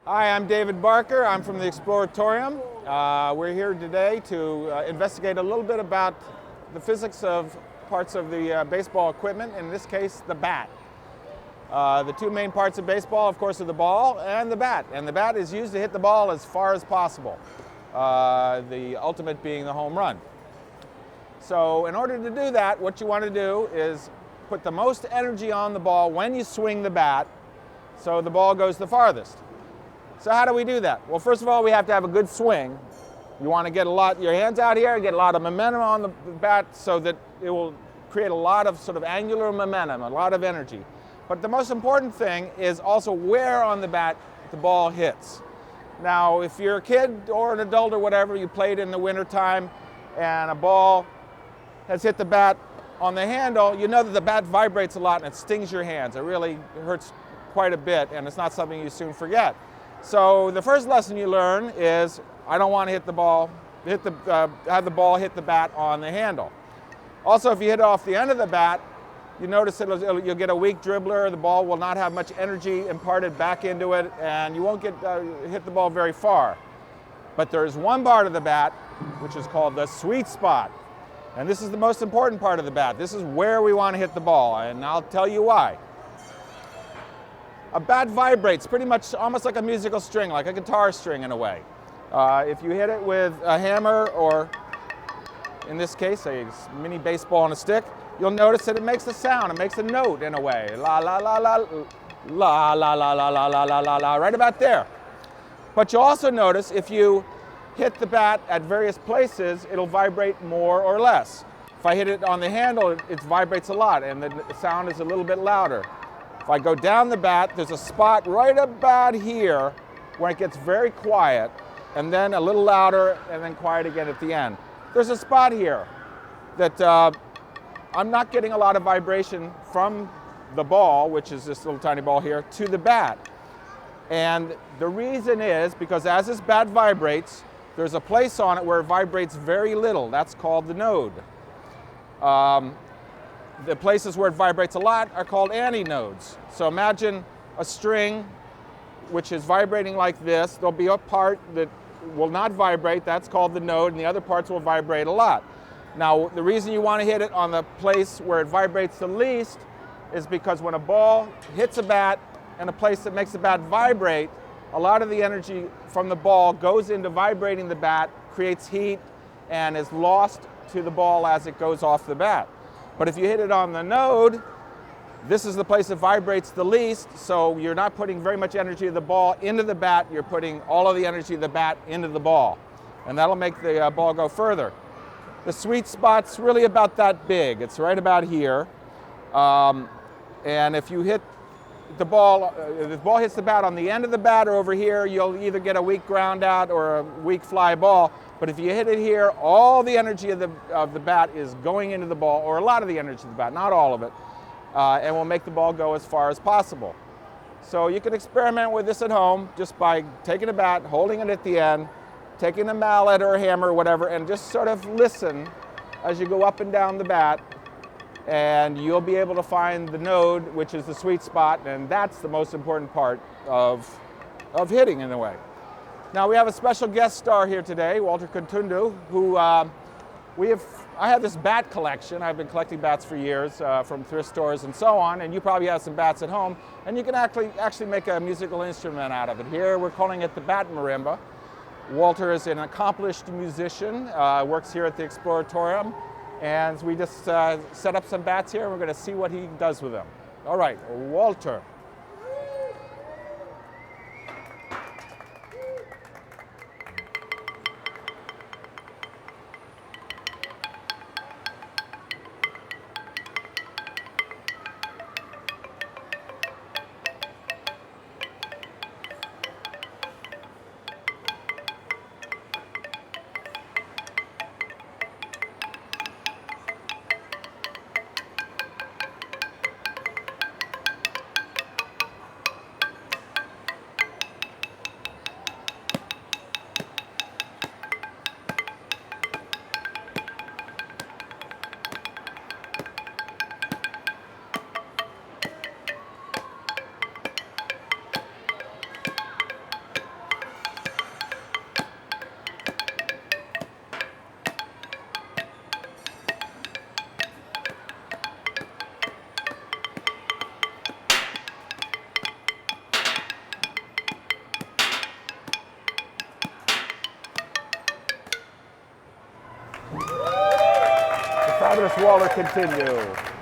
Hi, I'm David Barker. I'm from the Exploratorium. We're here today to investigate a little bit about the physics of parts of the baseball equipment, in this case, the bat. The two main parts of baseball, of course, are the ball and the bat. And the bat is used to hit the ball as far as possible, the ultimate being the home run. So in order to do that, what you want to do is put the most energy on the ball when you swing the bat so the ball goes the farthest. So how do we do that? Well, first of all, we have to have a good swing. You want to get your hands out here, get a lot of momentum on the bat so that it will create a lot of sort of angular momentum, a lot of energy. But the most important thing is also where on the bat the ball hits. Now, if you're a kid or an adult or whatever, you played in the wintertime and a ball has hit the bat on the handle, you know that the bat vibrates a lot and it stings your hands. It really hurts quite a bit, and it's not something you soon forget. So the first lesson you learn is I don't want to have the ball hit the bat on the handle. Also, if you hit it off the end of the bat, you notice you'll get a weak dribbler. The ball will not have much energy imparted back into it, and you won't hit the ball very far. But there's one part of the bat which is called the sweet spot. And this is the most important part of the bat. This is where we want to hit the ball, and I'll tell you why. A bat vibrates pretty much almost like a musical string, like a guitar string in a way. If you hit it with a hammer or, in this case, a mini baseball on a stick, you'll notice that it makes a sound, it makes a note in a way. La la la la, la la la la la la la la la, right about there. But you'll also notice if you hit the bat at various places, it'll vibrate more or less. If I hit it on the handle, it vibrates a lot and the sound is a little bit louder. If I go down the bat, there's a spot right about here where it gets very quiet, and then a little louder, and then quiet again at the end. There's a spot here that I'm not getting a lot of vibration from the ball, which is this little tiny ball here, to the bat. And the reason is because as this bat vibrates, there's a place on it where it vibrates very little. That's called the node. The places where it vibrates a lot are called antinodes. So imagine a string which is vibrating like this. There'll be a part that will not vibrate, that's called the node, and the other parts will vibrate a lot. Now, the reason you want to hit it on the place where it vibrates the least is because when a ball hits a bat in a place that makes the bat vibrate, a lot of the energy from the ball goes into vibrating the bat, creates heat, and is lost to the ball as it goes off the bat. But if you hit it on the node, this is the place that vibrates the least, so you're not putting very much energy of the ball into the bat, you're putting all of the energy of the bat into the ball. And that'll make the ball go further. The sweet spot's really about that big. It's right about here. And if you hit the ball, if the ball hits the bat on the end of the bat or over here, you'll either get a weak ground out or a weak fly ball. But if you hit it here, all the energy of the bat is going into the ball, or a lot of the energy of the bat, not all of it, and will make the ball go as far as possible. So you can experiment with this at home just by taking a bat, holding it at the end, taking a mallet or a hammer or whatever, and just sort of listen as you go up and down the bat, and you'll be able to find the node, which is the sweet spot, and that's the most important part of hitting in a way. Now we have a special guest star here today, Walter Kitundu, who I have this bat collection. I've been collecting bats for years from thrift stores and so on, and you probably have some bats at home, and you can actually make a musical instrument out of it. Here we're calling it the bat marimba. Walter is an accomplished musician, works here at the Exploratorium, and we just set up some bats here, and we're going to see what he does with them. All right, Walter. fabulous Walter Kitundu.